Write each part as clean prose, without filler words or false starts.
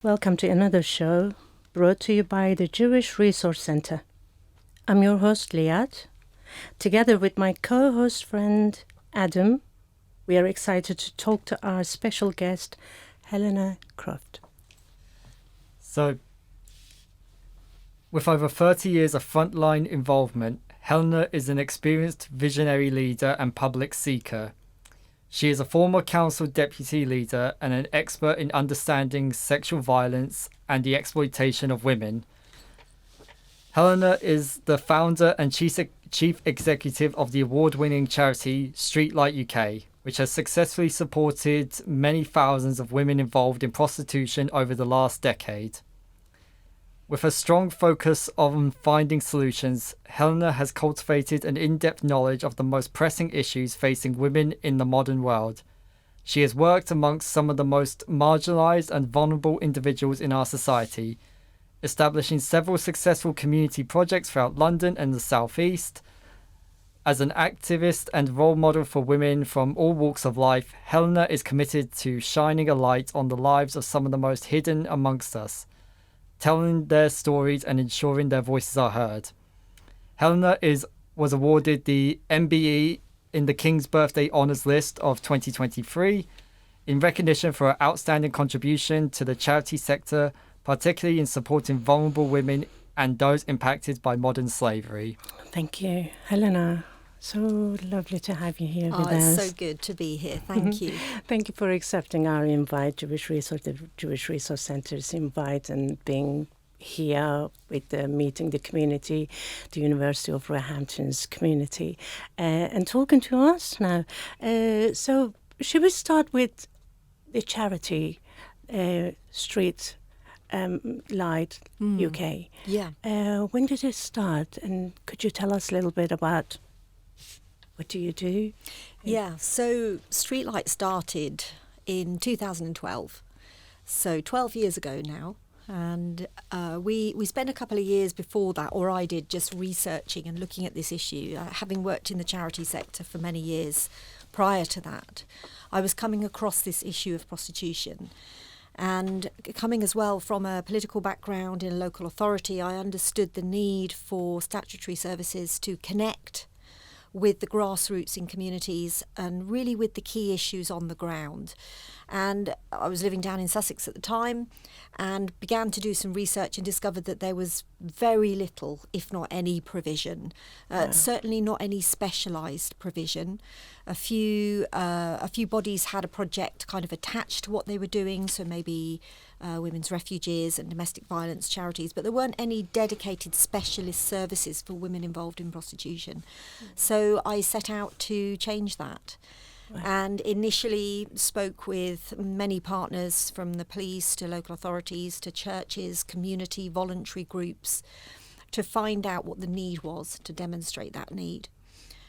Welcome to another show brought to you by the Jewish Resource Center. I'm your host, Liat. Together with my co-host friend, Adam, we are excited to talk to our special guest, Helena Croft. So, with over 30 years of frontline involvement, Helena is an experienced visionary leader and public seeker. She is a former council deputy leader and an expert in understanding sexual violence and the exploitation of women. Helena is the founder and chief executive of the award-winning charity Streetlight UK, which has successfully supported many thousands of women involved in prostitution over the last decade. With a strong focus on finding solutions, Helena has cultivated an in-depth knowledge of the most pressing issues facing women in the modern world. She has worked amongst some of the most marginalised and vulnerable individuals in our society, establishing several successful community projects throughout London and the South East. As an activist and role model for women from all walks of life, Helena is committed to shining a light on the lives of some of the most hidden amongst us, telling their stories and ensuring their voices are heard. Helena was awarded the MBE in the King's Birthday Honours List of 2023 in recognition for her outstanding contribution to the charity sector, particularly in supporting vulnerable women and those impacted by modern slavery. Thank you, Helena. So lovely to have you here with us. It's so good to be here. Thank you. Thank you for accepting our invite, the Jewish Resource Center's invite, and being here with meeting the community, the University of Roehampton's community, and talking to us now. So should we start with the charity, Street Light UK? Yeah. When did it start? And could you tell us a little bit about what do you do? Yeah, so Streetlight started in 2012, so 12 years ago now. And we spent a couple of years before that, or I did, just researching and looking at this issue. Having worked in the charity sector for many years prior to that, I was coming across this issue of prostitution. And coming as well from a political background in a local authority, I understood the need for statutory services to connect with the grassroots in communities and really with the key issues on the ground. And I was living down in Sussex at the time and began to do some research and discovered that there was very little, if not any, provision. Certainly not any specialised provision. A few bodies had a project kind of attached to what they were doing, so maybe women's refuges and domestic violence charities, but there weren't any dedicated specialist services for women involved in prostitution. So I set out to change that. Wow. And initially spoke with many partners, from the police to local authorities to churches, community, voluntary groups, to find out what the need was, to demonstrate that need.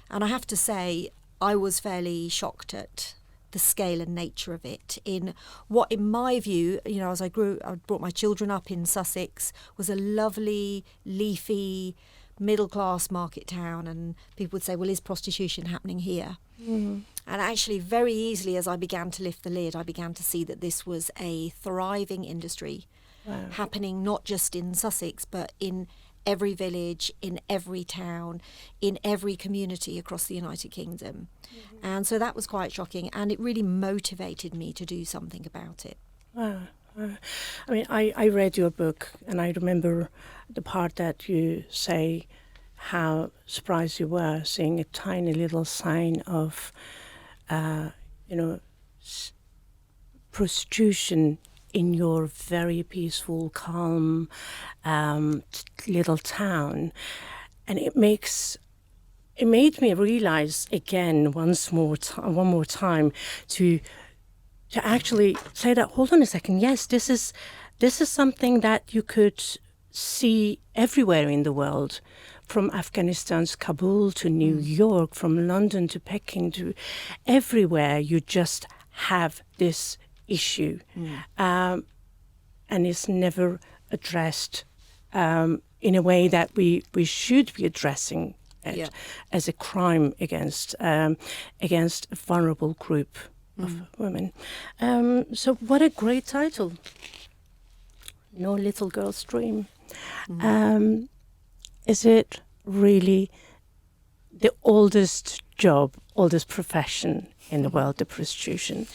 And I have to say, I was fairly shocked at the scale and nature of it, in what, in my view, as I brought my children up in Sussex, was a lovely, leafy, middle-class market town, and people would say, well, is prostitution happening here? Mm. And actually, very easily, as I began to lift the lid, I began to see that this was a thriving industry. Wow. Happening not just in Sussex, but in every village, in every town, in every community across the United Kingdom. Mm-hmm. And so that was quite shocking, and it really motivated me to do something about it. Wow. I mean, I read your book, and I remember the part that you say how surprised you were seeing a tiny little sign of, prostitution in your very peaceful, calm little town. And it made me realize again one more time to actually say that, hold on a second, yes, this is something that you could see everywhere in the world, from Afghanistan's Kabul to New York, from London to Peking to everywhere. You just have this issue, and it's never addressed in a way that we should be addressing it as a crime against a vulnerable group of women. So what a great title. no little girl's dream. Is it really the oldest job, oldest profession in the world of prostitution?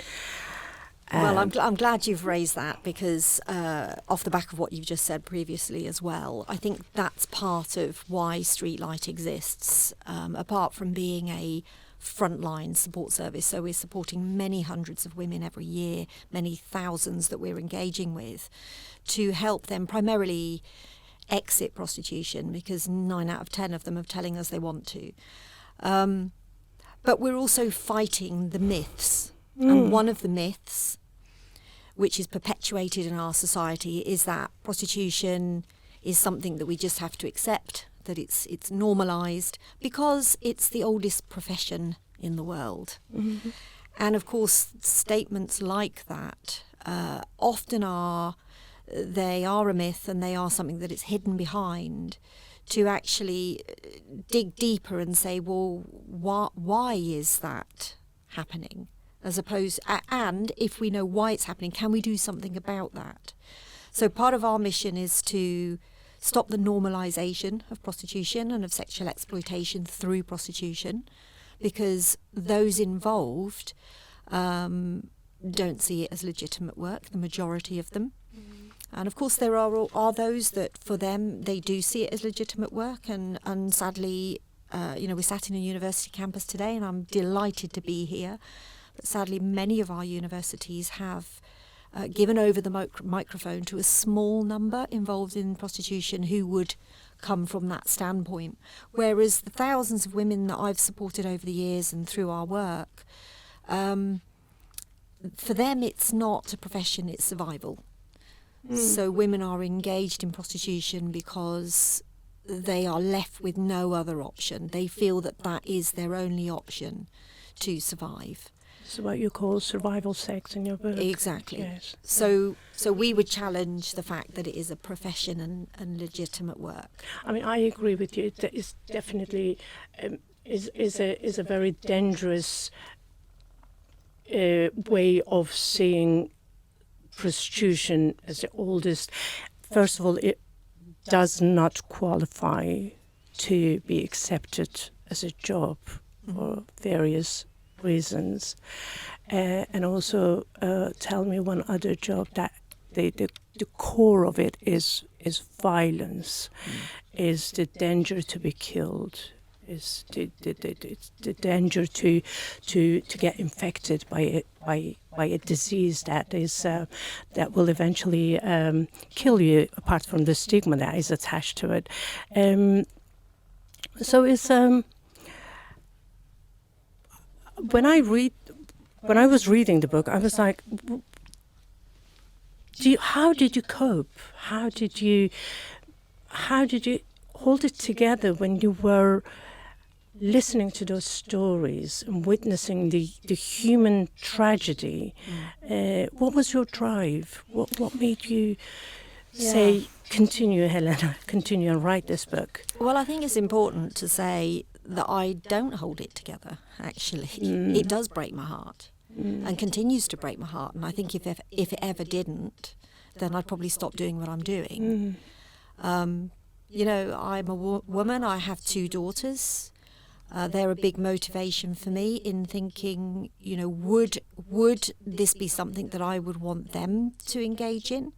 Well, I'm glad you've raised that, because off the back of what you've just said previously as well, I think that's part of why Streetlight exists, apart from being a frontline support service. So we're supporting many hundreds of women every year, many thousands that we're engaging with, to help them primarily exit prostitution, because 9 out of 10 of them are telling us they want to. But we're also fighting the myths. And one of the myths, which is perpetuated in our society, is that prostitution is something that we just have to accept, that it's normalised, because it's the oldest profession in the world. Mm-hmm. And of course, statements like that often are a myth, and they are something that is hidden behind, to actually dig deeper and say, well, why is that happening? As opposed, and if we know why it's happening, can we do something about that? So part of our mission is to stop the normalisation of prostitution and of sexual exploitation through prostitution, because those involved don't see it as legitimate work, the majority of them. And of course there are those that, for them, they do see it as legitimate work, and sadly, we sat in a university campus today, and I'm delighted to be here. But sadly, many of our universities have given over the microphone to a small number involved in prostitution who would come from that standpoint. Whereas the thousands of women that I've supported over the years and through our work, for them it's not a profession, it's survival. So women are engaged in prostitution because they are left with no other option. They feel that that is their only option to survive. It's what you call survival sex in your book. Exactly. Yes. So we would challenge the fact that it is a profession and legitimate work. I mean, I agree with you. That is definitely is a very dangerous way of seeing prostitution as the oldest. First of all, it does not qualify to be accepted as a job for various reasons. And also tell me one other job that the core of it is violence, is the danger to be killed, is the danger to get infected by a disease that will eventually kill you, apart from the stigma that is attached to it. So it's when I was reading the book, I was like, how did you cope? How did you hold it together when you were listening to those stories and witnessing the human tragedy? What was your drive? What made you say, continue, Helena, continue and write this book? Well, I think it's important to say that I don't hold it together, actually. It does break my heart and continues to break my heart. And I think if it ever didn't, then I'd probably stop doing what I'm doing. I'm a woman. I have 2 daughters. They're a big motivation for me in thinking, would this be something that I would want them to engage in?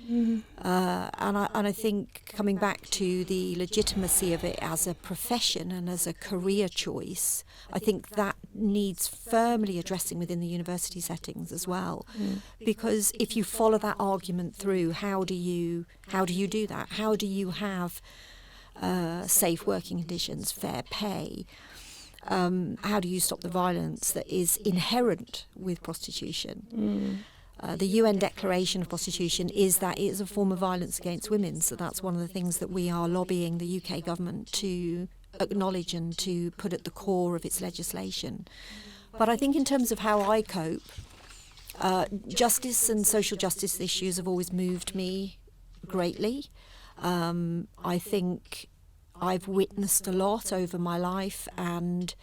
And I think, coming back to the legitimacy of it as a profession and as a career choice, I think that needs firmly addressing within the university settings as well. Because if you follow that argument through, how do you do that? How do you have safe working conditions, fair pay? How do you stop the violence that is inherent with prostitution? The UN Declaration of Prostitution is that it is a form of violence against women. So that's one of the things that we are lobbying the UK government to acknowledge and to put at the core of its legislation. But I think in terms of how I cope, justice and social justice issues have always moved me greatly. I think I've witnessed a lot over my life, and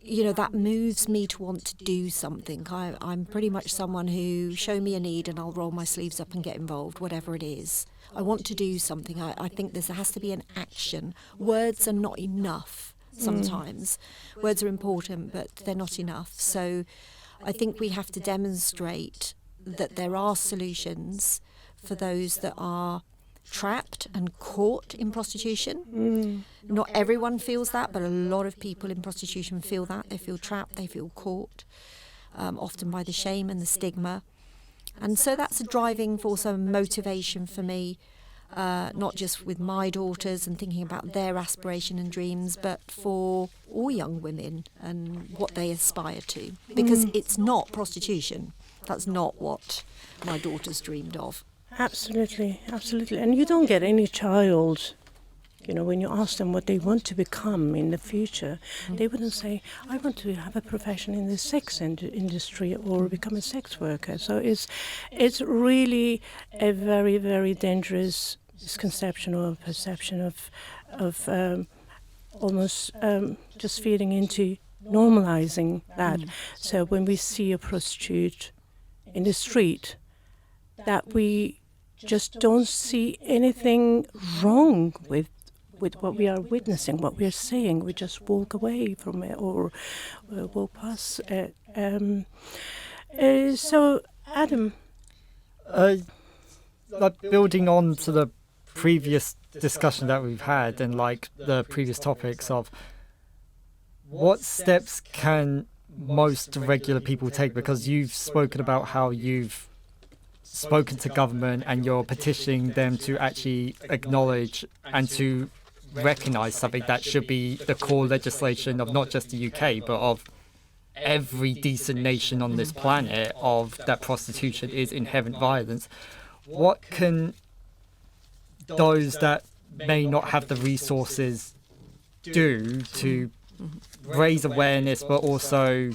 that moves me to want to do something. I'm pretty much someone who show me a need and I'll roll my sleeves up and get involved, whatever it is. I want to do something. I think there has to be an action. Words are not enough sometimes. Words are important, but they're not enough. So I think we have to demonstrate that there are solutions for those that are trapped and caught in prostitution. Not everyone feels that, but a lot of people in prostitution feel that. They feel trapped, they feel caught, often by the shame and the stigma. And so that's a driving force, a motivation for me, not just with my daughters and thinking about their aspiration and dreams, but for all young women and what they aspire to. Because it's not prostitution. That's not what my daughters dreamed of. Absolutely. And you don't get any child, when you ask them what they want to become in the future, they wouldn't say, I want to have a profession in the sex industry or become a sex worker. So it's really a very, very dangerous misconception or perception of almost just feeding into normalizing that. So when we see a prostitute in the street, that we just don't see anything wrong with what we are witnessing, what we are seeing. We just walk away from it or walk past it. So, Adam. Like building on to the previous discussion that we've had and like the previous topics of what steps can most regular people take, because you've spoken about how you've spoken to government and you're petitioning them to actually acknowledge and to recognise something that should be the core legislation of not just the UK but of every decent nation on this planet, of that prostitution is inherent violence. What can those that may not have the resources do to raise awareness but also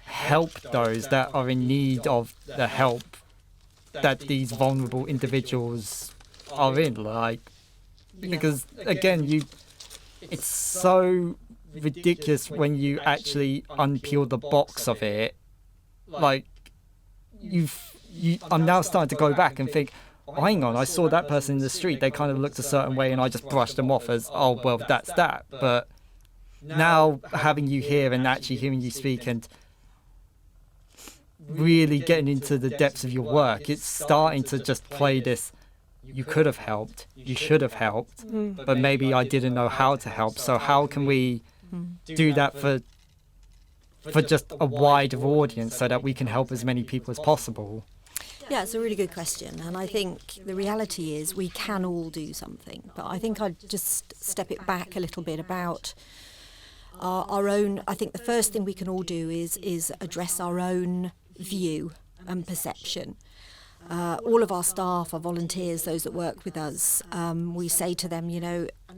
help those that are in need of the help that these vulnerable individuals are in? Because again, it's so ridiculous when you actually unpeel the box of it. I'm now starting to go back and think, oh, hang on, I saw that person in the street, they kind of looked a certain way and I just brushed them off as, oh, well, that's that. But now having you here and actually hearing you speak and really getting into the depths of your work, it's starting to just play this, you could have helped, you should have helped, but maybe I didn't know how to help. So how can we do that for just a wider audience so that we can help as many people as possible? Yeah, it's a really good question. And I think the reality is we can all do something. But I think I'd just step it back a little bit about our own. I think the first thing we can all do is address our own view and perception. All of our staff, our volunteers, those that work with us, we say to them,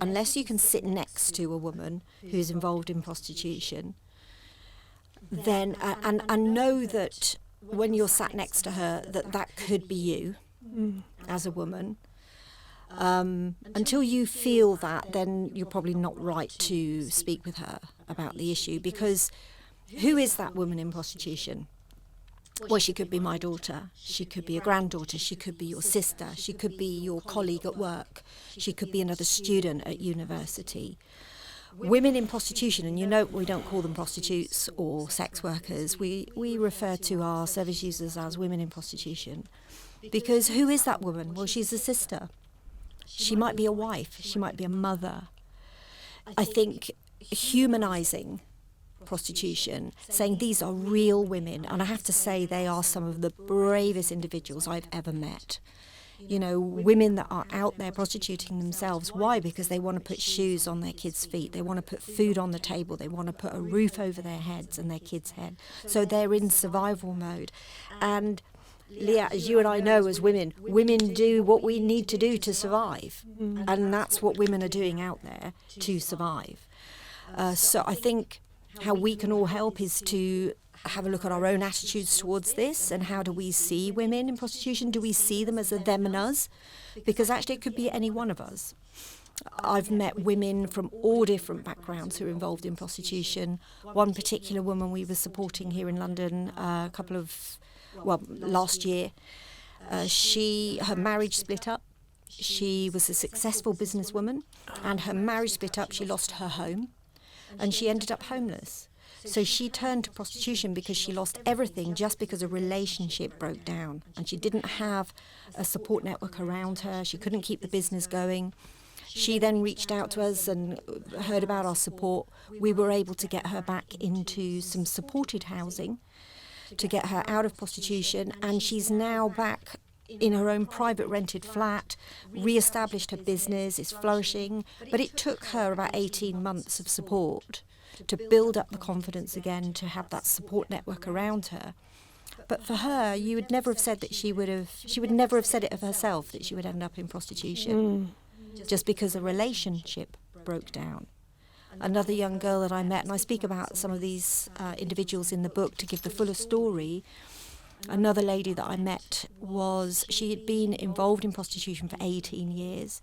unless you can sit next to a woman who's involved in prostitution, then and know that when you're sat next to her, that could be you as a woman. Until you feel that, then you're probably not right to speak with her about the issue, because who is that woman in prostitution? Well, she could be my daughter, she could be a granddaughter, she could be your sister, she could be your colleague at work, she could be another student at university. Women in prostitution, and we don't call them prostitutes or sex workers, we refer to our service users as women in prostitution. Because who is that woman? Well, she's a sister. She might be a wife, she might be a mother. I think humanising prostitution, saying these are real women, and I have to say they are some of the bravest individuals I've ever met. Women that are out there prostituting themselves. Why? Because they want to put shoes on their kids' feet. They want to put food on the table. They want to put a roof over their heads and their kids' head. So they're in survival mode. And Leah, as you and I know as women do what we need to do to survive. And that's what women are doing out there to survive. So I think how we can all help is to have a look at our own attitudes towards this, and how do we see women in prostitution? Do we see them as a them and us? Because actually it could be any one of us. I've met women from all different backgrounds who are involved in prostitution. One particular woman we were supporting here in London last year, her marriage split up. She was a successful businesswoman, and her marriage split up. She lost her home, and she ended up homeless. So she turned to prostitution because she lost everything just because a relationship broke down, and she didn't have a support network around her. She couldn't keep the business going. She then reached out to us and heard about our support. We were able to get her back into some supported housing to get her out of prostitution, and she's now back in her own private rented flat, re-established her business, is flourishing. But it took her about 18 months of support to build up the confidence again, to have that support network around her. But for her, you would never have said that she would never have said it of herself that she would end up in prostitution. Just because a relationship broke down. Another young girl that I met, and I speak about some of these individuals in the book to give the fuller story. Another lady that I met she had been involved in prostitution for 18 years,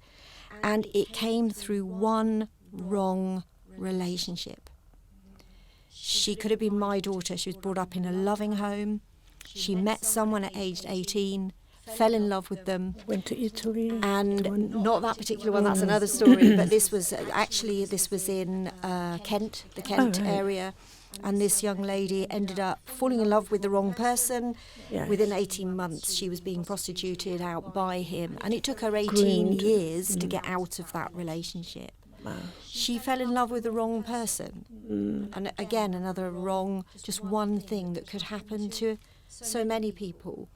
and it came through one wrong relationship. She could have been my daughter. She was brought up in a loving home. She met someone at age 18, fell in love with them. Went to Italy. And not that particular one, that's another story, but this was in Kent, the Kent area. And this young lady ended up falling in love with the wrong person. Yes. Within 18 months, she was being prostituted out by him. And it took her 18 years to get out of that relationship. Wow. She fell in love with the wrong person. And again, another wrong, just one thing that could happen to so many people.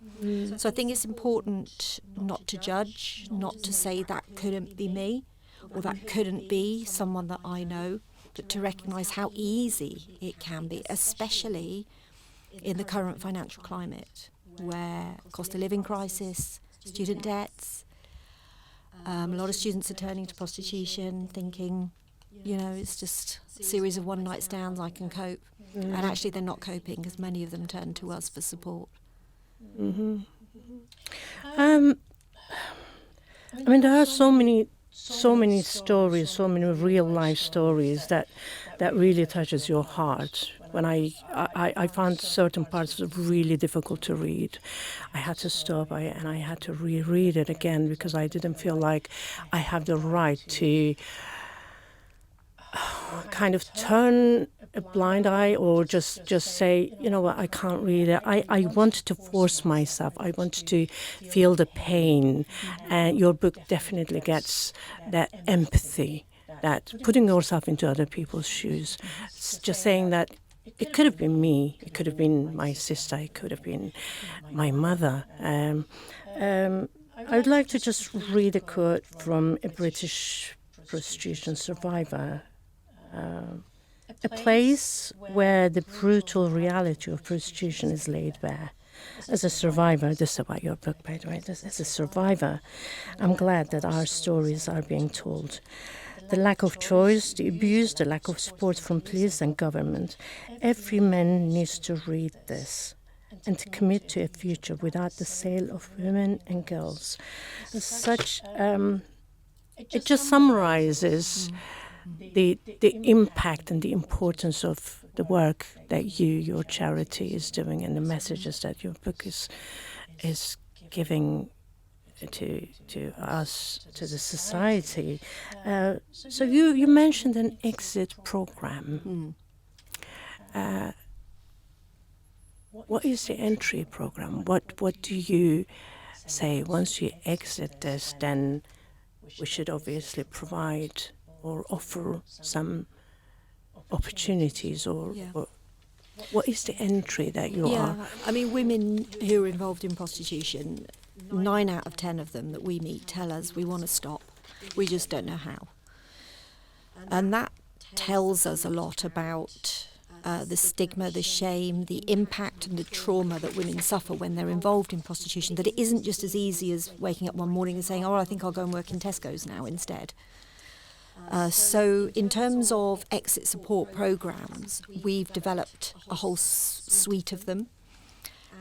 So I think it's important not to judge, not to say that couldn't be me or that couldn't be someone that I know, but to recognise how easy it can be, especially in the current financial climate where cost of living crisis, student debts, a lot of students are turning to prostitution thinking, it's just a series of one-night stands, I can cope. And actually they're not coping because many of them turn to us for support. Mm-hmm. There are so many stories, so many real-life stories that really touches your heart. When I found certain parts really difficult to read, I had to stop and I had to reread it again because I didn't feel like I have the right to kind of turn a blind eye or just say, what, I can't read it. I want to force myself. I want to feel the pain. And your book definitely gets that empathy, that putting yourself into other people's shoes. It's just saying that it could have been me. It could have been my sister. It could have been my mother. I'd like to just read a quote from a British prostitution survivor. A place where the brutal reality of prostitution is laid bare. As a survivor, this is about your book, by the way, as a survivor, I'm glad that our stories are being told. The lack of choice, the abuse, the lack of support from police and government. Every man needs to read this and to commit to a future without the sale of women and girls. As such, it just summarizes the impact and the importance of the work that your charity is doing and the messages that your book is giving to us, to the society. So you mentioned an exit program. What is the entry program? What do you say once you exit this, then we should obviously provide or offer some opportunities or what is the entry that you are? Women who are involved in prostitution, 9 out of 10 of them that we meet tell us we want to stop. We just don't know how. And that tells us a lot about the stigma, the shame, the impact and the trauma that women suffer when they're involved in prostitution, that it isn't just as easy as waking up one morning and saying, I think I'll go and work in Tesco's now instead. So in terms of exit support programs, we've developed a whole suite of them.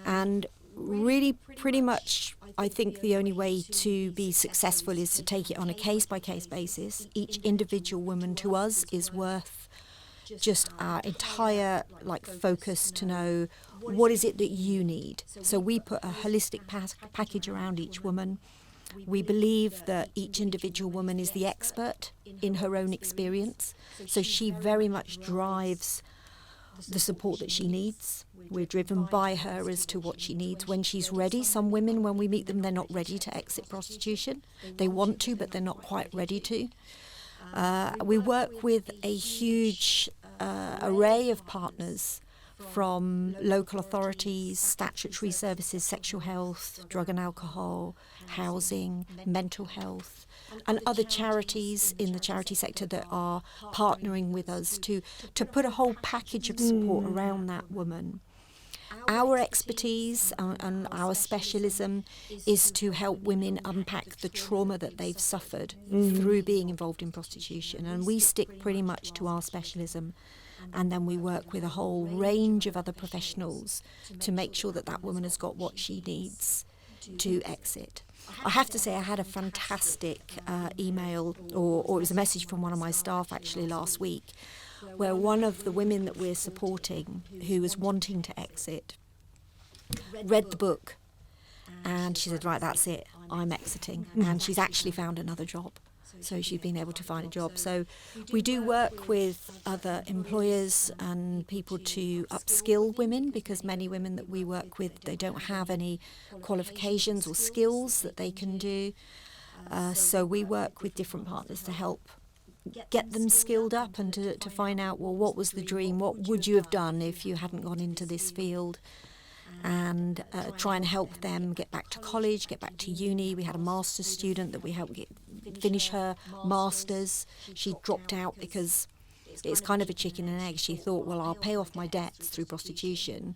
And really pretty much I think the only way to be successful is to take it on a case-by-case basis. Each individual woman to us is worth just our entire focus to know what is it that you need. So we put a holistic package around each woman. We believe that each individual woman is the expert in her own experience. So she very much drives the support that she needs. We're driven by her as to what she needs when she's ready. Some women, when we meet them, they're not ready to exit prostitution. They want to, but they're not quite ready to. We work with a huge array of partners, from local authorities, statutory services, sexual health, drug and alcohol, housing, mental health, and other charities in the charity sector that are partnering with us to put a whole package of support around that woman. Our expertise and our specialism is to help women unpack the trauma that they've suffered through being involved in prostitution, and we stick pretty much to our specialism. And then we work with a whole range of other professionals to make sure that that woman has got what she needs to exit. I have to say I had a fantastic email, or it was a message from one of my staff actually last week, where one of the women that we're supporting who was wanting to exit read the book and she said, right, that's it, I'm exiting. And she's actually found another job. So she's been able to find a job. So we do work with other employers and people to upskill women, because many women that we work with, they don't have any qualifications or skills that they can do. So we work with different partners to help get them skilled up and to find out, well, what was the dream? What would you have done if you hadn't gone into this field? And try and help them get back to college, get back to uni. We had a master's student that we helped finish her master's. She dropped out because it's kind of a chicken and egg. She thought, well, I'll pay off my debts through prostitution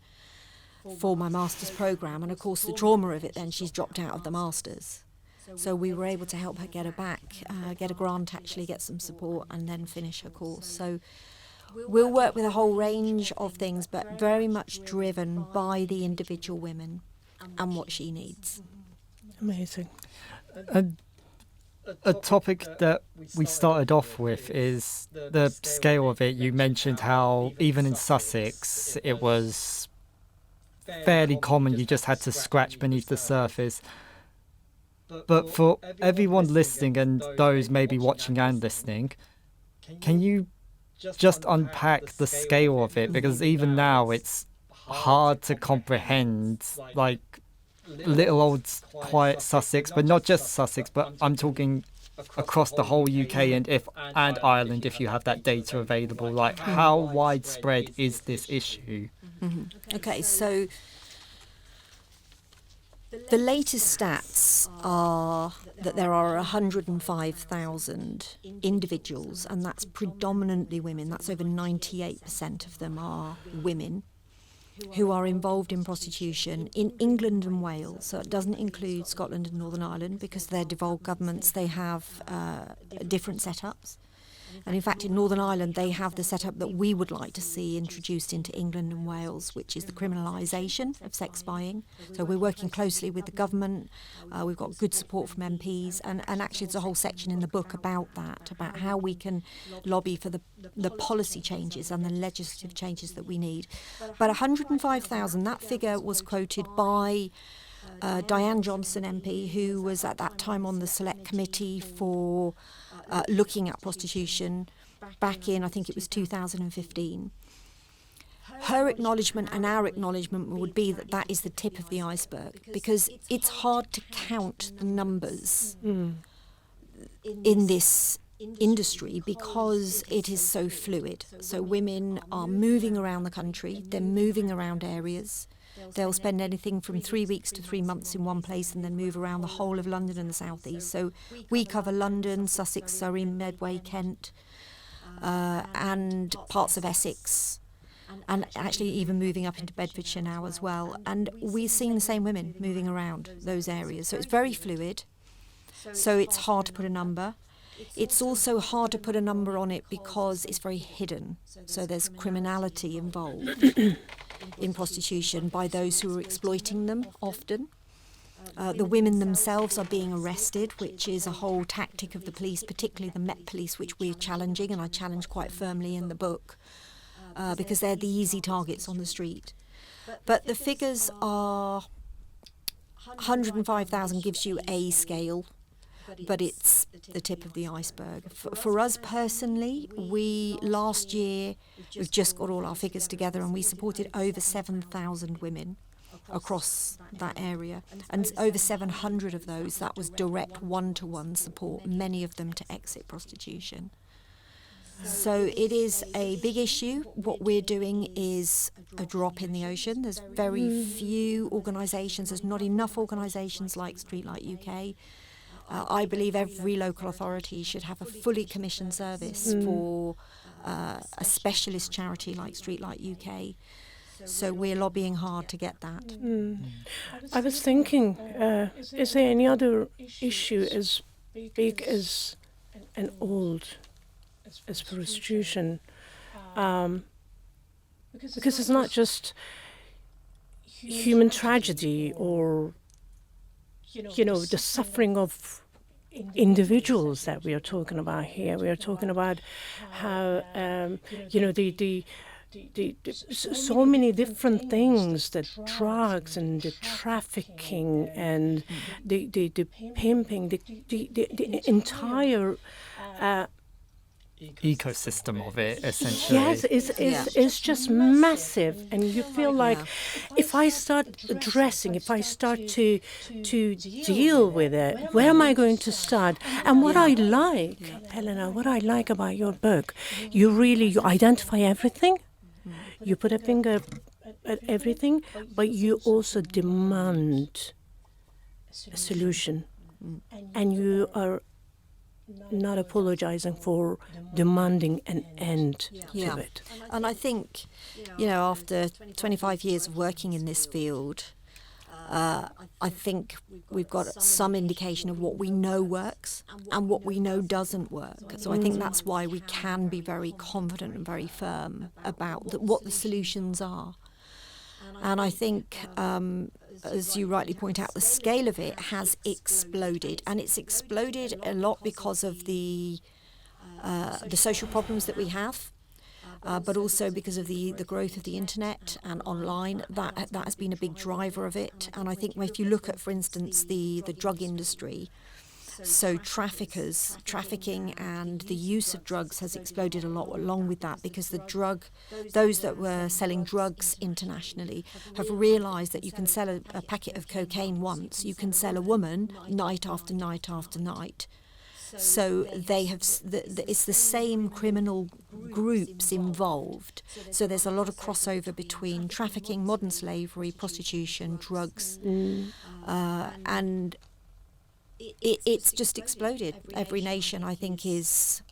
for my master's programme. And of course, the trauma of it, then she's dropped out of the master's. So we were able to help her get her back, get a grant, actually get some support, and then finish her course. So we'll work with a whole range of things, but very much driven by the individual women and what she needs. Amazing. A topic that we started off with is the scale of it. You mentioned how even in Sussex it was fairly common, you just had to scratch beneath the surface. But for everyone listening and those maybe watching and listening, can you just unpack the scale of it? Because even now it's hard to comprehend, like little old quiet Sussex, but not just Sussex, but I'm talking across the whole UK and Ireland, if you have that data available. Like, how widespread is this issue? Okay, so the latest stats are that there are 105,000 individuals, and that's predominantly women. That's over 98% of them are women who are involved in prostitution in England and Wales. So it doesn't include Scotland and Northern Ireland, because they're devolved governments. They have different setups. And in fact, in Northern Ireland, they have the setup that we would like to see introduced into England and Wales, which is the criminalisation of sex buying. So we're working closely with the government. We've got good support from MPs. And actually, there's a whole section in the book about that, about how we can lobby for the policy changes and the legislative changes that we need. But 105,000, that figure was quoted by Diane Johnson MP, who was at that time on the select committee for looking at prostitution back in, I think it was 2015. Her acknowledgement and our acknowledgement would be that that is the tip of the iceberg, because it's hard to count the numbers in this industry because it is so fluid. So women are moving around the country, they're moving around areas. They'll spend anything from 3 weeks to 3 months in one place and then move around the whole of London and the South East. So we cover London, Sussex, Surrey, Medway, Kent, and parts of Essex, and actually even moving up into Bedfordshire now as well. And we're seeing the same women moving around those areas. So it's very fluid. So it's hard to put a number. It's also hard to put a number on it because it's very hidden. So there's criminality involved. in prostitution by those who are exploiting them often. The women themselves are being arrested, which is a whole tactic of the police, particularly the Met Police, which we're challenging, and I challenge quite firmly in the book, because they're the easy targets on the street. But the figures are 105,000 gives you a scale, but it's the tip of the iceberg. For us personally, last year, we've just got all our figures together and we supported over 7,000 women across that area, and over 700 of those, that was direct one-to-one support, many of them to exit prostitution. So it is a big issue. What we're doing is a drop in the ocean. There's very few organisations, there's not enough organisations like Streetlight UK. I believe every local authority should have a fully commissioned service for a specialist charity like Streetlight UK. So we're lobbying hard to get that. I was thinking, is there any other issue as big as and old as prostitution? Because it's not just human tragedy or, the suffering of individuals that we are talking about here. We are talking about how, so many different things, the drugs and the trafficking and the pimping, the entire ecosystem of it, essentially. Yes, it's just massive, and you feel like if I start addressing, if I start to deal with it, where am I going to start? And what I like, Helena, what I like about your book, you identify everything. You put a finger at everything, but you also demand a solution. And you are not apologizing for demanding an end to it. And I think, after 25 years of working in this field, I think we've got some indication of what we know works and what we know doesn't work. So I think that's why we can be very confident and very firm about what the solutions are. And I think, as you rightly point out, the scale of it has exploded. And it's exploded a lot because of the social problems that we have. But also because of the growth of the internet and online, that has been a big driver of it. And I think if you look at, for instance, the drug industry, so trafficking and the use of drugs has exploded a lot along with that, because those that were selling drugs internationally have realised that you can sell a packet of cocaine once, you can sell a woman night after night after night. So they have. It's the same criminal groups involved. So there's a lot of crossover between trafficking, modern slavery, prostitution, drugs, and it's just exploded. Every nation, I think, it's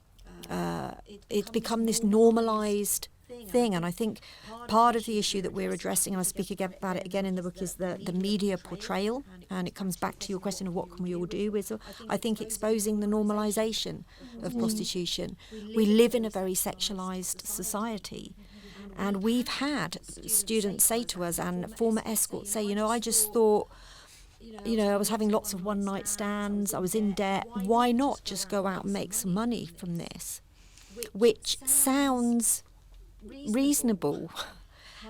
become this normalised thing. And I think part of the issue that we're addressing, and I speak about it again in the book, is the media portrayal. And it comes back to your question of what can we all do, is I think exposing the normalisation of prostitution. We live in a very sexualised society. And we've had students say to us, and former escorts say, I just thought, I was having lots of one-night stands, I was in debt, why not just go out and make some money from this? Which sounds reasonable.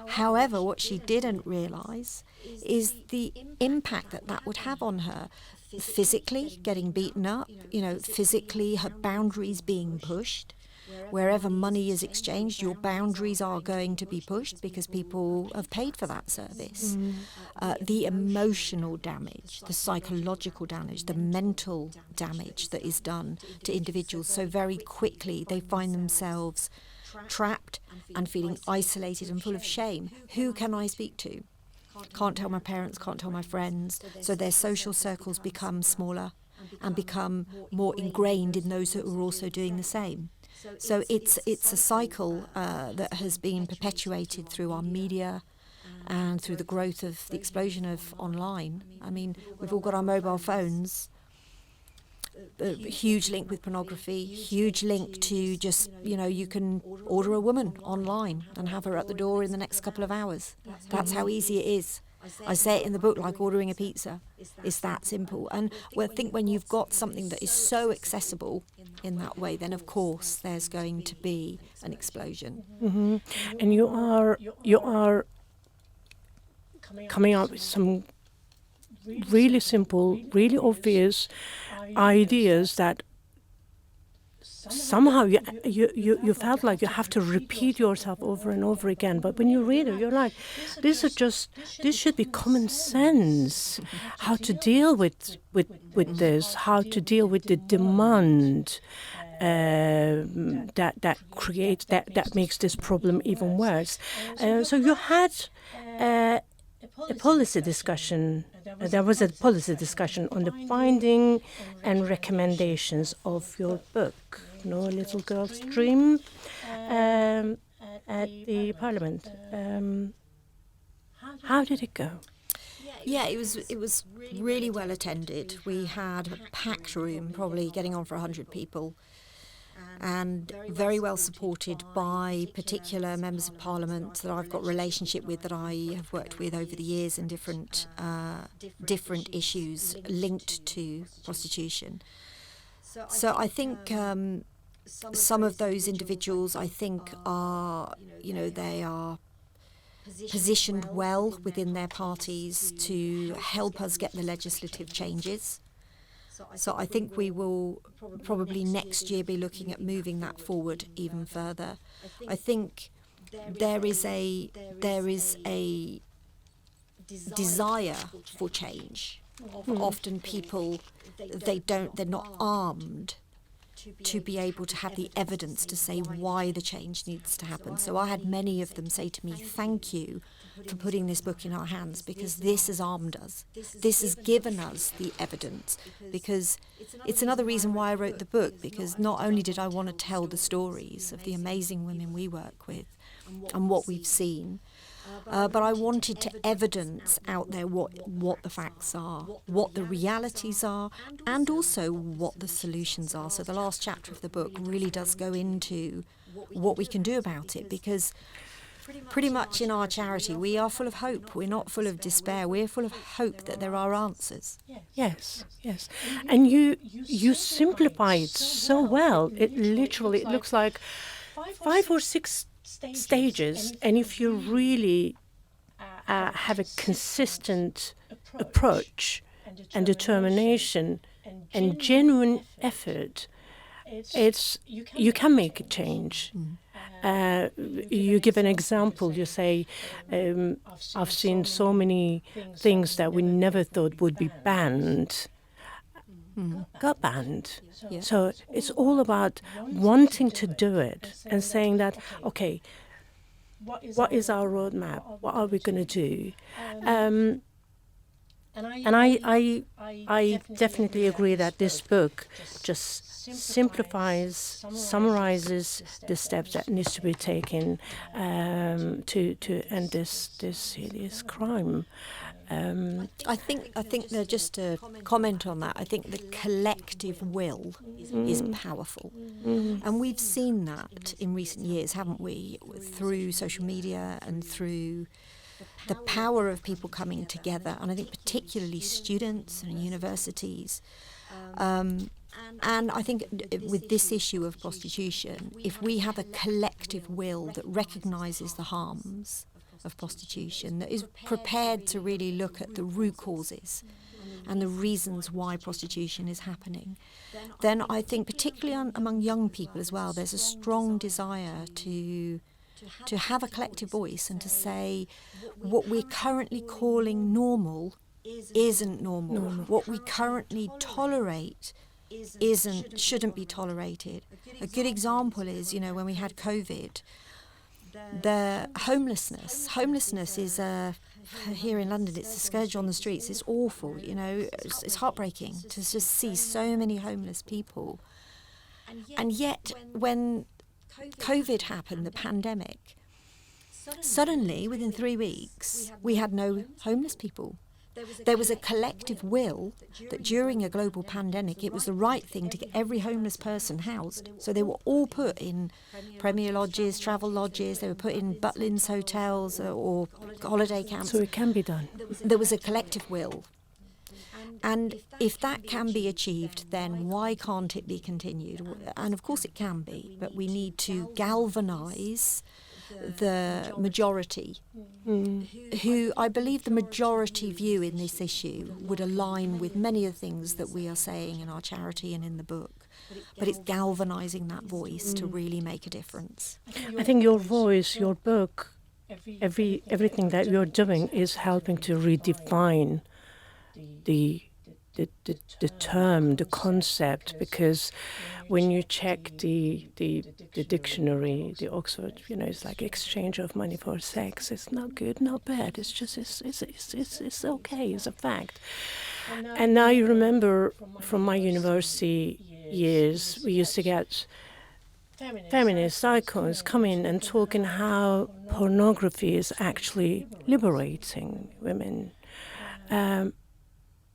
However, what she didn't realise is the impact that would have on her. Physically, getting beaten up, physically her boundaries being pushed. Wherever money is exchanged, your boundaries are going to be pushed because people have paid for that service. The emotional damage, the psychological damage, the mental damage that is done to individuals. So very quickly they find themselves trapped and feeling isolated and full of shame. Who can I speak to? Can't tell my parents, can't tell my friends. So their social circles become smaller and become more ingrained in those who are also doing the same. So it's a cycle that has been perpetuated through our media and through the growth of the explosion of online. I mean, we've all got our mobile phones. a huge link with pornography, huge link to just, you can order a woman online and have her at the door in the next couple of hours. That's how easy it is. I say it in the book like ordering a pizza. It's that simple. And I think when you've got something that is so accessible in that way, then of course there's going to be an explosion. Mm-hmm. And you are coming up with some really simple, really obvious ideas that somehow you felt like you have to repeat yourself over and over again. But when you read it, you're like, this should be common sense. How to deal with this? How to deal with the demand that makes this problem even worse? So you had a policy discussion. There was a policy discussion on the finding and recommendations of your book, Little Girl's Dream, at the Parliament. How did it go? Yeah, it was really well attended. We had a packed room, probably getting on for 100 people, and very well supported by particular members of Parliament that I've got a relationship with, that I have worked with over the years in different issues linked to prostitution. So I think some of those individuals, I think, are, they are positioned well within their parties to help us get the legislative changes. So I think we will probably next year be looking at moving that forward even further. I think there is a desire for change. Often people, they're not armed to be able to have the evidence to say why the change needs to happen. So I had many of them say to me, thank you for putting this book in our hands, because this has armed us. This has given us the evidence, because it's another reason why I wrote the book, because not only did I want to tell the stories of the amazing women we work with and what we've seen, but I wanted to evidence out there what the facts are, what the realities are, and also what the solutions are. So the last chapter of the book really does go into what we can do about it, because pretty much in our charity we are full of hope. We're not full of despair. We're full of hope that there are answers. Yes. And you simplify it so well. It looks like 5 or 6 stages, and if you really have a consistent approach and determination and genuine effort, you can make a change. You give an example. You say, I've seen so many things that we never thought would be banned. Got banned. Yeah. So it's all about wanting to do it and saying that, okay, what is our roadmap? What are we going to do? And I definitely agree that this book just simplifies, summarizes the steps that needs to be taken to end this hideous crime. I think that, just to comment on that, I think the collective will is powerful. And we've seen that in recent years, haven't we, through social media and through the power of people coming together, and I think particularly students and universities. And I think with this issue of prostitution, if we have a collective will that recognises the harms of prostitution, that is prepared to really look at the root causes and the reasons why prostitution is happening, then I think particularly among young people as well, there's a strong desire to have a collective voice and to say what we're currently calling normal isn't normal. What we currently tolerate shouldn't be tolerated. A good example is, when we had COVID, the homelessness is here in London, it's a scourge on the streets. It's awful, it's heartbreaking to just see so many homeless people. And yet when COVID happened, the pandemic, suddenly within 3 weeks we had no homeless people. There was a collective will that during a global pandemic, it was the right thing to get every homeless person housed. So they were all put in Premier Lodges, travel lodges, they were put in Butlins hotels or holiday camps. So it can be done. There was a collective will. And if that can be achieved, then why can't it be continued? And of course it can be, but we need to galvanise the majority, who I believe the majority view in this issue would align with many of the things that we are saying in our charity and in the book. But it's galvanising that voice to really make a difference. I think your voice, your book, everything that you're doing is helping to redefine the term, the concept, because when you check the dictionary, the Oxford, it's like exchange of money for sex. It's not good, not bad. It's just it's okay. It's a fact. And now you remember from my university years, we used to get feminist icons come in and talking how pornography is actually liberating women.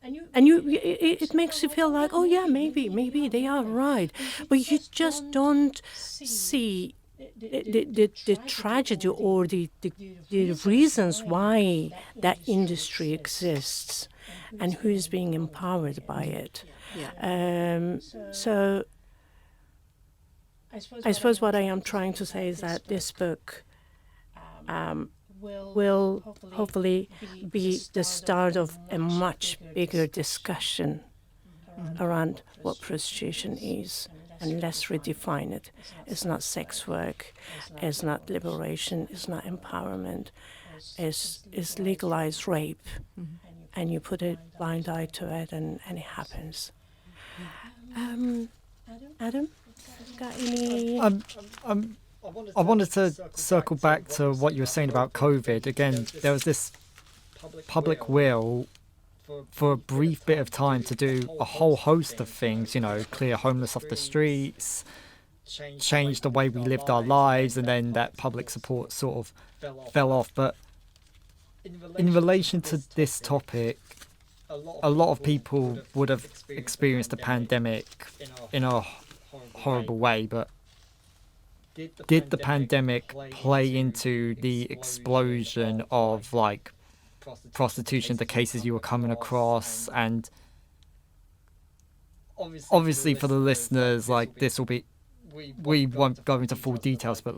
It makes you feel like, oh yeah, maybe they are right, but you just don't see the tragedy or the reasons why that industry exists and who is being empowered by it. Yeah. So I suppose what I am trying to say is that this book will hopefully be the start of a much bigger discussion around what prostitution is, and let's redefine it. It's not sex work, it's not liberation, it's not empowerment, it's legalized rape, and you put a blind eye to it and it happens. Adam, got any? I wanted to circle back to what you were saying about COVID. Again, there was this public will for a brief bit of time to do a whole host of things, clear homeless off the streets, change the way we lived our lives, and then that public support sort of fell off. But in relation to this topic, a lot of people would have experienced the pandemic in a horrible way, but did the pandemic play into the explosion of prostitution, the cases you were coming across? And obviously for the listeners, this will be, we won't go into full details, but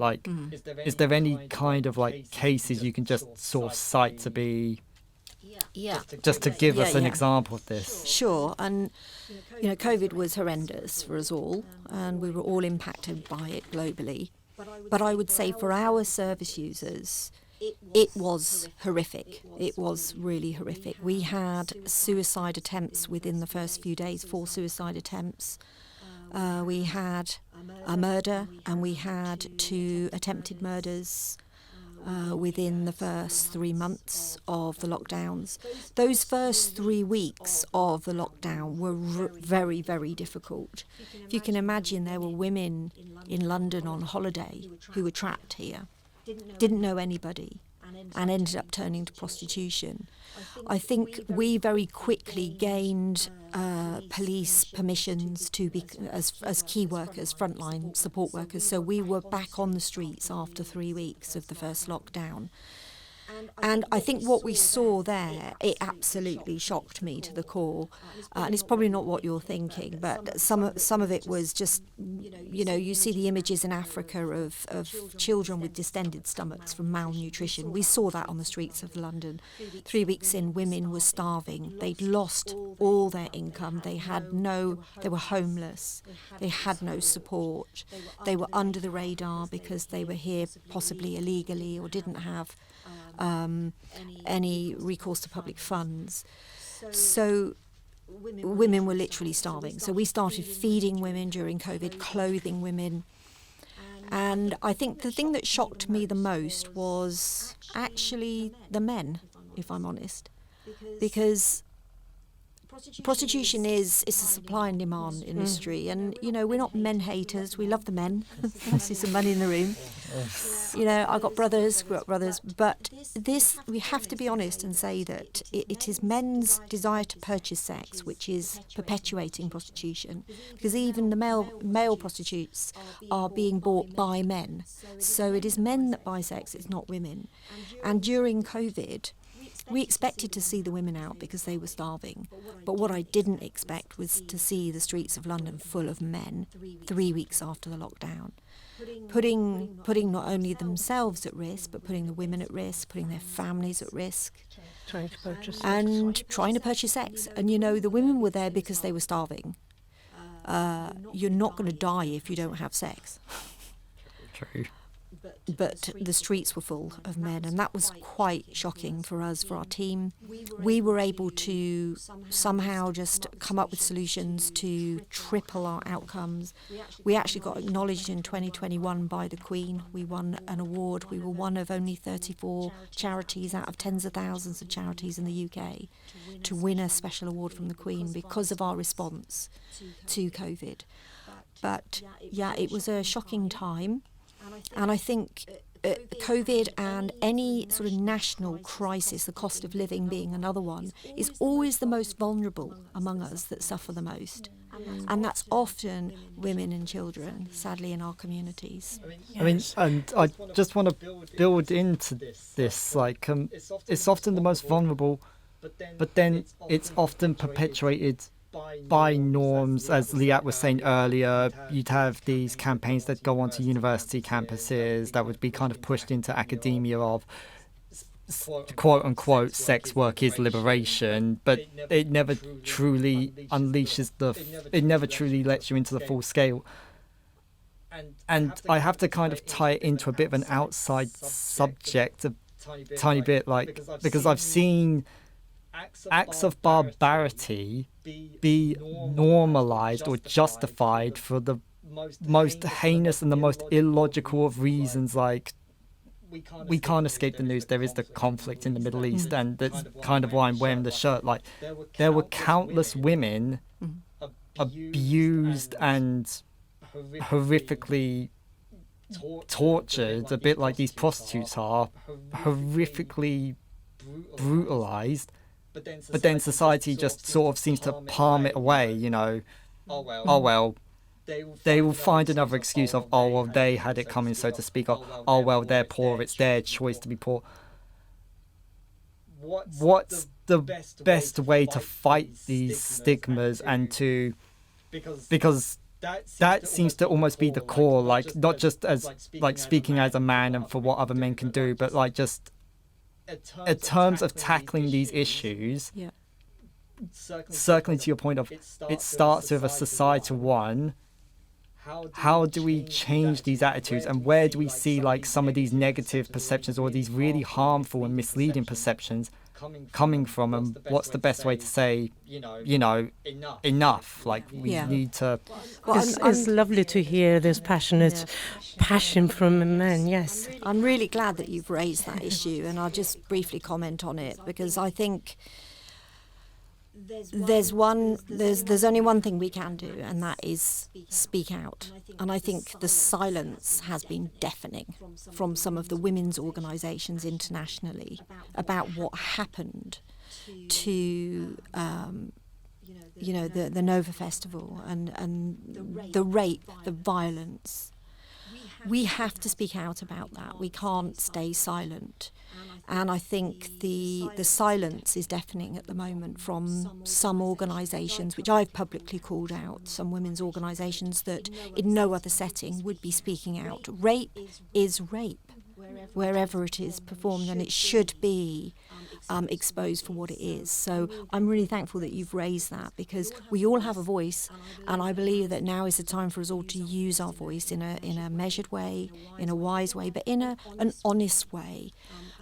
is there any kind of cases you can just sort of cite to be, just to give us an example of this? Sure. And COVID was horrendous for us all, and we were all impacted by it globally. But I would say for our service users, it was horrific. It was really horrific. We had suicide attempts within the first few days, 4 suicide attempts. We had a murder, and we had 2 attempted murders within the first 3 months of the lockdowns. Those first 3 weeks of the lockdown were very, very difficult. If you can imagine, there were women in London on holiday who were trapped here, didn't know anybody, and ended up turning to prostitution. I think we very quickly gained police permissions to be as key workers, frontline support workers. So we were back on the streets after 3 weeks of the first lockdown. And I think what we saw there, it absolutely shocked me to the core. And it's probably not what you're thinking, but some of it was just, you see the images in Africa of children with distended stomachs from malnutrition. We saw that on the streets of London. 3 weeks in, women were starving. They'd lost all their income. They were homeless. They had no support. They were under the radar because they were here possibly illegally or didn't have any recourse to public funds. So women were literally starving. So we started feeding women during COVID, clothing women. And I think the thing that shocked me the most was actually the men, if I'm honest. Because prostitution is a supply and demand industry, and we're not men haters. We love the men. I see some money in the room. I got brothers, grew up brothers, but this, we have to be honest and say that it is men's desire to purchase sex which is perpetuating prostitution, because even the male prostitutes are being bought by men. So it is men that buy sex, it's not women. And during COVID, we expected to see the women out because they were starving. But what I didn't expect was to see the streets of London full of men 3 weeks after the lockdown, putting not only themselves at risk, but putting the women at risk, putting their families at risk. Trying to purchase sex. And trying to purchase sex. And the women were there because they were starving. You're not going to die if you don't have sex. True. But the streets were full of men, and that was quite shocking for us, for our team. We were able to somehow just come up with solutions to triple our outcomes. We actually got acknowledged in 2021 by the Queen. We won an award. We were one of only 34 charities out of tens of thousands of charities in the UK to win a special award from the Queen because of our response to COVID. But yeah, it was a shocking time. And I think COVID and any sort of national crisis, the cost of living being another one, is always the most vulnerable among us that suffer the most. And that's often women and children, sadly, in our communities. I mean, and I just want to build into this, like, it's often the most vulnerable, but then it's often perpetuated by norms. As Liat was saying earlier, you'd have these campaigns that go onto university campuses that would be kind of pushed into academia of quote unquote sex work is liberation, but it never truly unleashes it never truly lets you into the full scale. And I have to kind of tie it into a bit of an outside subject a tiny bit, like, because I've seen acts of barbarity be normalized or justified for the most heinous and the most illogical of reasons. Like, we can't escape the news. There is the conflict in the Middle East, and that's kind of why I'm wearing the shirt. Like, there were countless women abused and horrifically tortured, a bit like these prostitutes are, horrifically brutalized. But then society just sort of seems to palm it away, Oh well, they will find another excuse of, oh well, they had it coming, so to speak, or oh well, they're poor, it's their choice to be poor. What's the best way to fight these stigmas and to, because that seems to almost be the core, like, not just as like speaking as a man and for what other men can do, but like just in terms of tackling these issues, circling to your point of it starts with a societal one. How do we change these attitudes, and where do we see like some of these negative perceptions or these really harmful and misleading perceptions coming from, and what's the best way to say, enough? Like, we need to. Well, it's lovely to hear this passion from men. Yes, I'm really glad that you've raised that issue, and I'll just briefly comment on it, because I think there's only one thing we can do, and that is speak out. And I think the silence has been deafening from some of the women's organisations internationally about what happened to the Nova Festival and the rape, the violence. We have to speak out about that. We can't stay silent. And I think the silence is deafening at the moment from some organisations, which I've publicly called out, some women's organisations that in no other setting would be speaking out. Rape is rape, wherever it is performed, and it should be exposed for what it is. So I'm really thankful that you've raised that, because we all have a voice, and I believe that now is the time for us all to use our voice in a measured way, in a wise way, but in an honest way.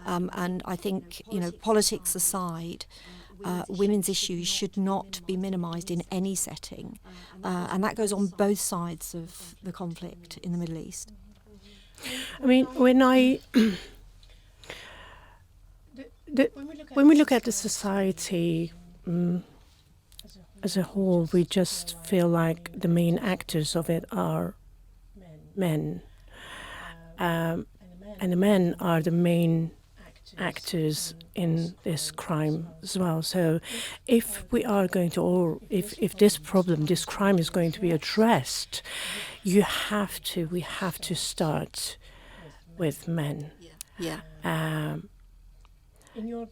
And I think, politics aside, women's issues should not be minimised in any setting, and that goes on both sides of the conflict in the Middle East. I mean, when we look at the society as a whole, we just feel like the main actors of it are men. And the men are the main actors in this crime as well. So if we are going to, or if this problem, this crime is going to be addressed, we have to start with men. Yeah.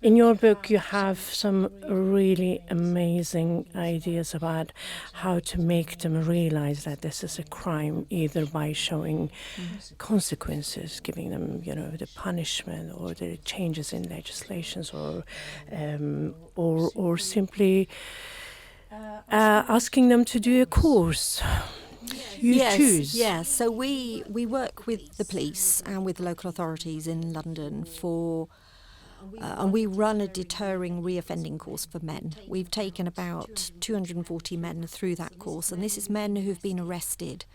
In your book, you have some really amazing ideas about how to make them realize that this is a crime, either by showing consequences, giving them, the punishment or the changes in legislations, or simply asking them to do a course. You choose. Yes. So we work with the police and with the local authorities in London and we run a deterring reoffending course for men. We've taken about 240 men through that course, and this is men who've been arrested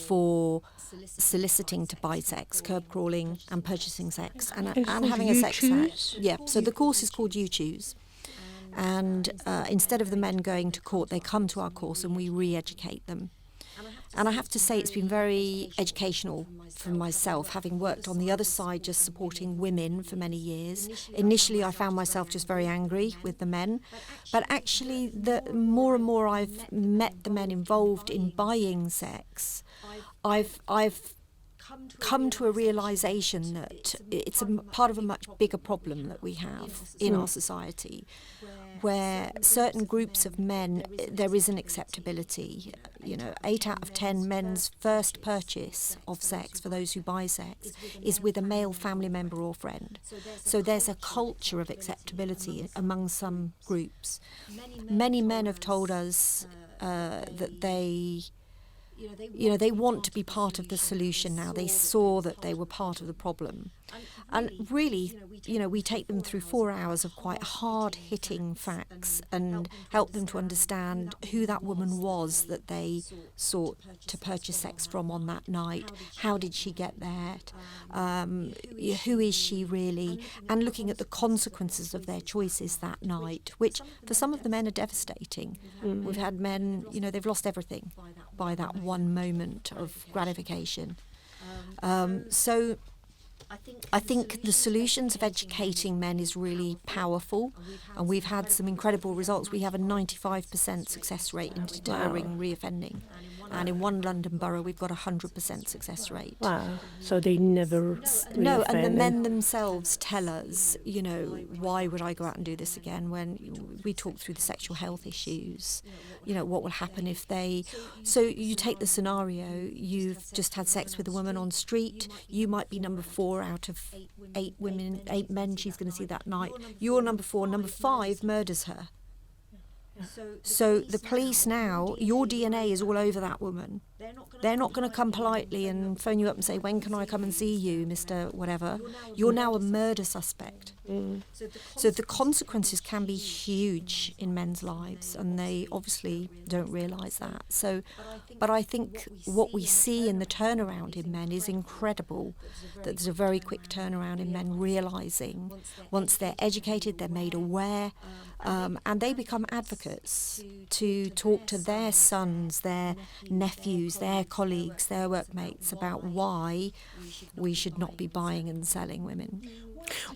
for soliciting to buy sex, curb crawling and purchasing sex, and having a sex act. Yeah, so the course is called You Choose. And instead of the men going to court, they come to our course and we re-educate them. And I have to say it's been very educational for myself, having worked on the other side just supporting women for many years. Initially I found myself just very angry with the men, but actually the more and more I've met the men involved in buying sex, I've come to a realisation that it's a part of a much bigger problem that we have in our society, where certain groups of men, there is an acceptability. 8 out of 10 men's first purchase of sex, for those who buy sex, is with a male family member or friend. So there's a culture of acceptability among some groups. Many men have told us that they want to be part of the solution now. They saw that they were part of the problem. And really, we take them through 4 hours of quite hard-hitting facts and help them to understand who that woman was that they sought to purchase sex from on that night. How did she get there? Who is she really? And looking at the consequences of their choices that night, which for some of the men are devastating. We've had men, they've lost everything by that one moment of gratification. So I think the solutions of educating men is really powerful, and we've had some incredible results. We have a 95% success rate in deterring reoffending, and in one London borough we've got a 100% success rate. Wow! So they never No, and the men themselves tell us, why would I go out and do this again? When we talk through the sexual health issues, what will happen if they... So you take the scenario, you've just had sex with a woman on street, you might be number 4 out of 8 men she's going to see that night. You're number 4, number 5 murders her. So the police now, your DNA is all over that woman. They're not going to come politely and phone you up and say, when can I come and see you, Mr. Whatever. You're now a murder suspect. So the consequences can be huge in men's lives, and they obviously don't realise that. But I think what we see in the turnaround in men is incredible, that there's a very quick turnaround in men realising once they're educated, they're made aware, and they become advocates to talk to their sons, their nephews, their colleagues, their workmates about why we should not be buying and selling women.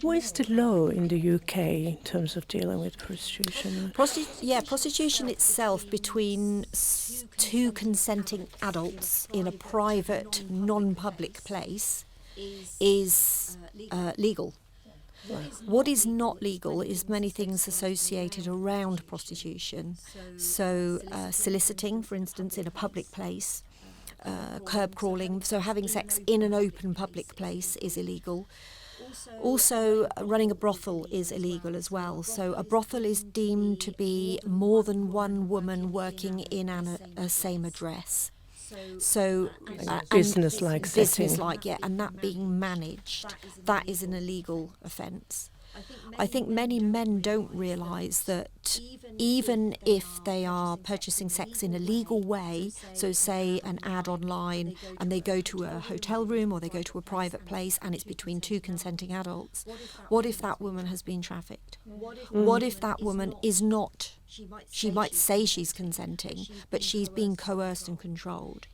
What is the law in the UK in terms of dealing with prostitution? Prostitution itself between 2 consenting adults in a private, non-public place is legal. What is not legal is many things associated around prostitution. So soliciting, for instance, in a public place, curb crawling, so having sex in an open public place is illegal. Also, running a brothel is illegal as well. So a brothel is deemed to be more than one woman working in a same address. So business-like setting. Business-like, yeah, and that being managed, that is an illegal offence. I think many men don't realise that even if they are purchasing sex in a legal way, so say an ad online and they go to a hotel room or they go to a private place and it's between 2 consenting adults, what if that woman has been trafficked? What if that woman is not She might say she's consenting, but she's being coerced and controlled.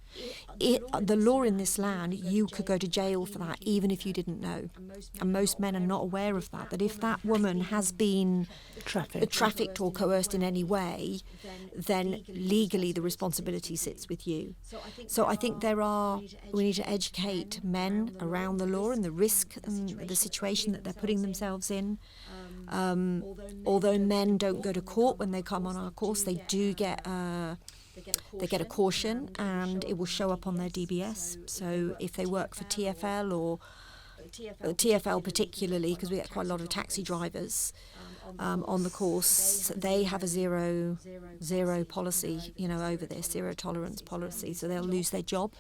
The law in this land, you could go to jail for that even if you didn't know. And most men are not aware of that, that if that woman has been trafficked or coerced in any way, then legally the responsibility sits with you. So I think we need to educate men around the law and the risk and the situation that they're putting themselves in. Although men don't go to court when they come on our course, they do get a caution, and it will show up on their DBS. So if they work for TfL or TfL particularly, because we get quite a lot of taxi drivers on the course, they have a zero policy, over this, zero tolerance policy, so they'll lose their job.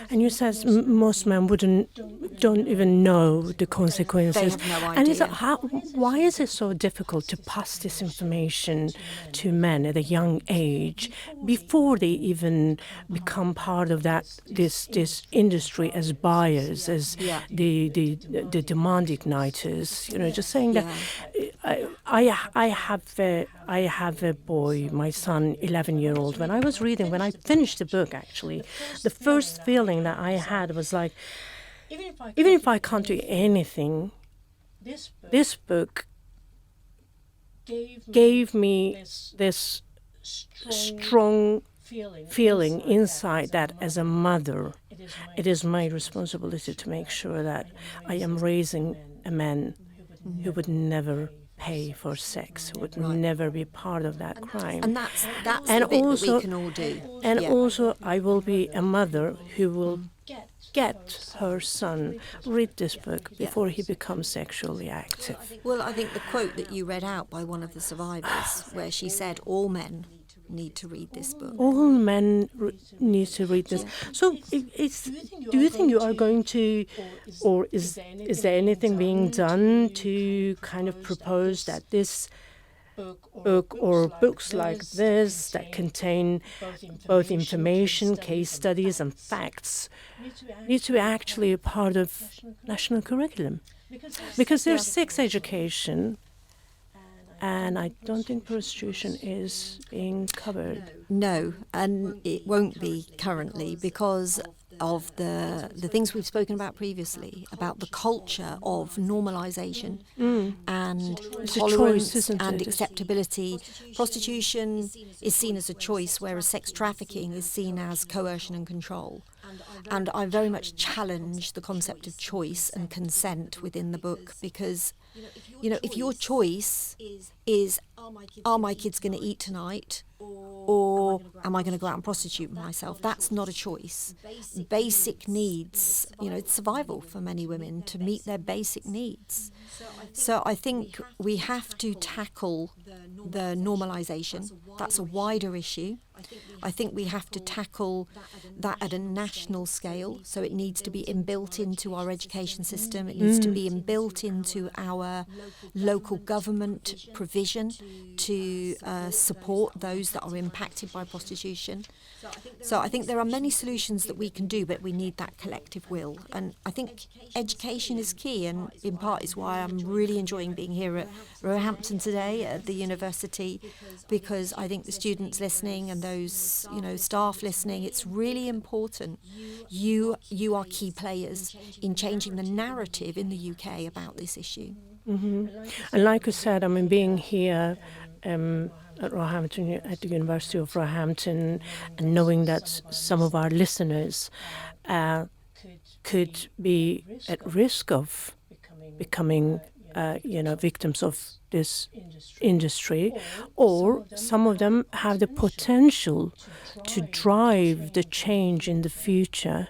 And you said most men don't even know the consequences. They have no idea. And why is it so difficult to pass this information to men at a young age before they even become part of this that as buyers, as the demand igniters? Just saying that I have a boy, my son, 11-year-old. When I finished the book, actually, the first feeling that I had was like, even if I can't do anything, this book gave me this strong feeling inside that as a mother, it is my responsibility to make sure that I am raising a man who would never pay for sex, who would never be part of that crime. And that's the bit that we can all do. And also I will be a mother who will get her son read this book before he becomes sexually active. Well, I think the quote that you read out by one of the survivors, where she said all men need to read this book. All men need to read this. So do you think you are going to, or is there anything being done to kind of propose that this book or books like this that contain both information, case studies and facts need to be actually a part of national curriculum? Because there's sex education, and I don't think prostitution is being covered. No, and it won't be currently because of the things we've spoken about previously, about the culture of normalisation and It's tolerance a choice, isn't and it? acceptability. Prostitution is seen as a choice, whereas sex trafficking is seen as coercion and control. And I very much challenge the concept of choice and consent within the book, because if your choice is, are my kids going to eat tonight, or am I going to go out and prostitute myself? That's not a choice. Basic needs, it's survival for many women to meet their basic needs. So I think we have to tackle the normalisation. That's a wider issue. I think we have to tackle that at a national scale. So it needs to be inbuilt into our education system. It needs to be inbuilt into our local government provision to support those that are impacted by prostitution. So I think there are many solutions that we can do, but we need that collective will. And I think education is key, and in part is why I'm really enjoying being here at Roehampton today at the university, because I think the students listening and those staff listening, it's really important. You are key players in changing the narrative in the UK about this issue. Mm-hmm. And like I said, being here at Roehampton, at the University of Roehampton, and knowing that some of our listeners could be at risk of becoming victims of this industry, or some of them have the potential to drive the change in the future.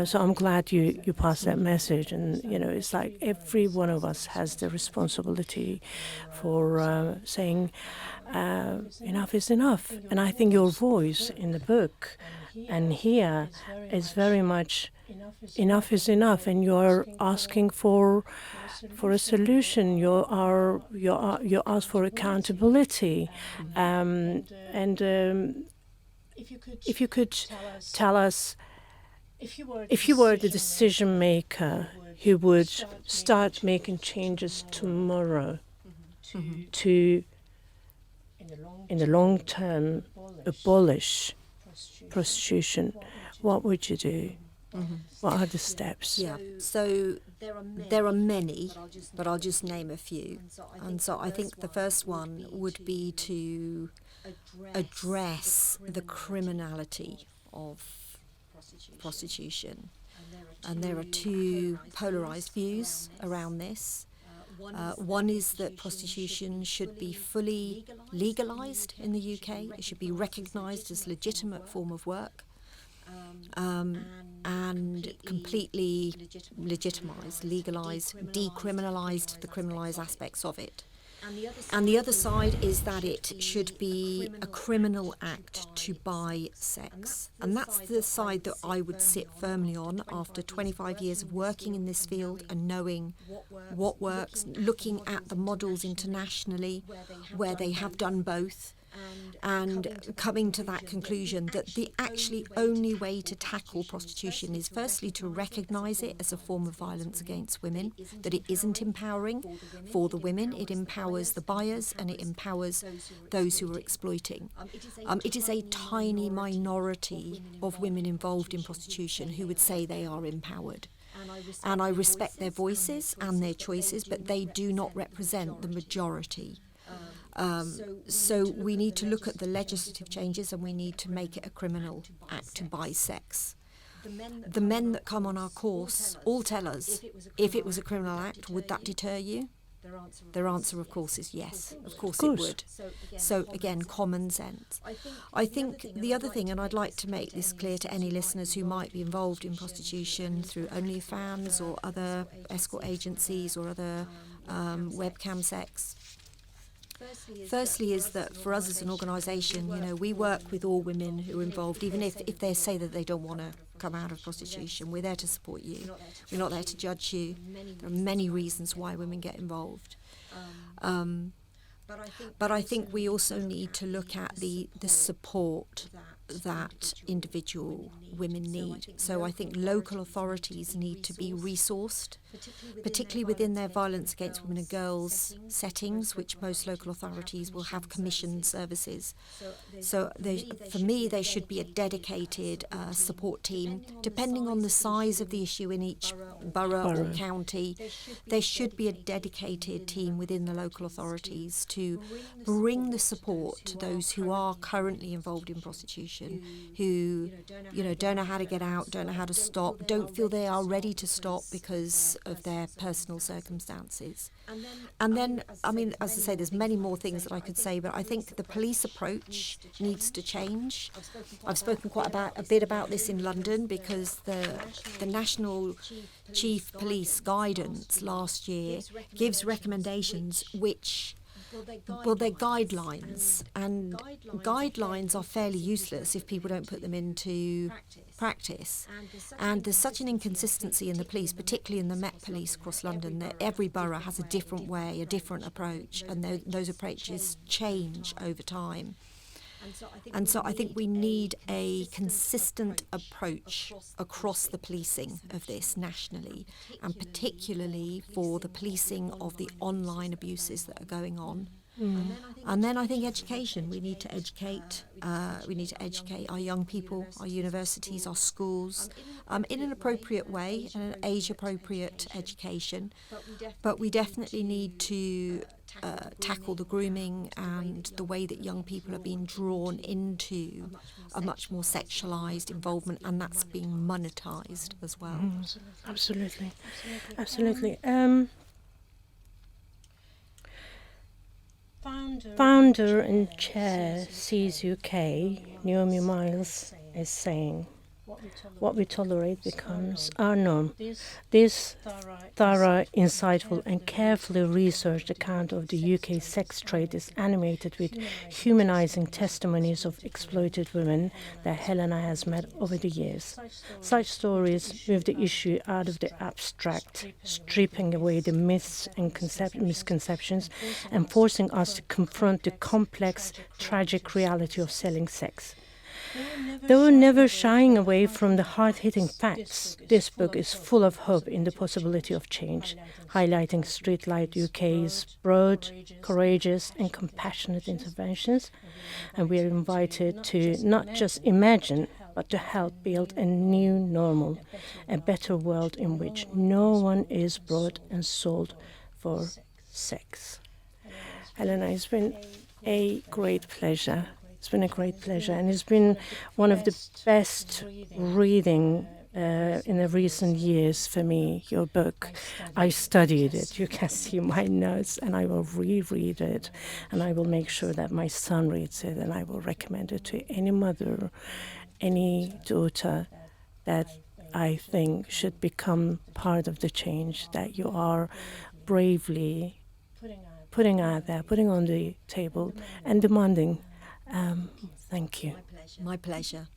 So I'm glad you passed that message, and it's like every one of us has the responsibility for saying enough is enough. And I think your voice in the book and here is very much enough is enough, and you're asking for a solution. You ask for accountability, and if you could tell us, if you were the decision maker who would start making changes tomorrow to in the long term, abolish prostitution, what would you do? What are the steps? Yeah, so there are many, but I'll just name a few. And so I think the first one would be to address the criminality of prostitution. And there are two polarised views around this. One is that prostitution should be fully legalised in the UK. It should be recognised as a legitimate form of work. And completely legitimised, legalised, decriminalised the criminalised aspects of it. And the other side is that it should be a criminal act to buy sex. And that's the side that I would sit firmly on after 25 years of working in this field and knowing what works, looking at the models internationally where they have done both, and coming to that conclusion that the actually only way to tackle prostitution is firstly to recognise it as a form of violence against women, that it isn't empowering for the women, it empowers the buyers and it empowers those who are exploiting. It is a tiny minority of women involved in prostitution who would say they are empowered. And I respect their voices and their choices, but they do not represent the majority. So we need to look at the legislative changes and we need to make it a criminal act to buy sex. The men that come on our course all tell us, if it was a criminal act, would that deter you? Their answer, of course, is yes. Of course it would. So again, common sense. I think the other thing, and I'd like to make this clear to any listeners who might be involved in prostitution through OnlyFans or other escort agencies or other webcam sex. Firstly is that for us as an organisation, we work with all women who are involved, even if they say that they don't want to come out of prostitution. We're there to support you. We're not there to judge you. There are many reasons why women get involved. But I think we also need to look at the support that individual women need. So I think local authorities need to be resourced, particularly within their violence against women and girls settings, which most local authorities will have commissioned services. So for me, there should be a dedicated support team, depending on the size of the issue in each borough or county. There should be a dedicated team within the local authorities to bring the support to those who are currently involved in prostitution, who don't know how to get out, don't know how to stop, don't feel they are ready to stop because of their personal circumstances. And then, as I say, there's many more things that I could say, but I think the police approach needs to change. I've spoken quite a bit about this in London because the National Chief Police Guidance last year gives recommendations which they're guidelines, and guidelines are fairly useless if people don't put them into practice. And there's such an inconsistency in the police, particularly in the Met Police across London, that every borough has a different way, a different approach, and those approaches change over time. And so I think we need a consistent approach across the policing of this nationally, and particularly for the policing of the online abuses that are going on. And then I think education. We need to educate. We need to educate our young people, our universities, our schools, in an appropriate way, an age-appropriate education. But we definitely need to tackle the grooming and the way that young people are being drawn into a much more sexualised involvement, and that's being monetised as well. Absolutely. Founder and chair Sees UK, Naomi Miles, is saying, what we tolerate becomes our norm. This thorough, insightful and carefully researched account of the UK sex trade is animated with humanising testimonies of exploited women that Helena has met over the years. Such stories move the issue out of the abstract, stripping away the myths and misconceptions and forcing us to confront the complex, tragic reality of selling sex. They were never shying away from the hard-hitting facts. This book is full of hope in the possibility of change, highlighting Streetlight UK's broad, courageous and compassionate interventions. And we are invited to not just imagine, but to help build a new normal, a better world in which no one is brought and sold for sex. Helena, it's been a great pleasure. It's been a great pleasure, and it's been one of the best reading in the recent years for me, your book. I studied it. You can see my notes, and I will reread it, and I will make sure that my son reads it, and I will recommend it to any mother, any daughter that I think should become part of the change that you are bravely putting out there, putting on the table, and demanding. Thank you. My pleasure.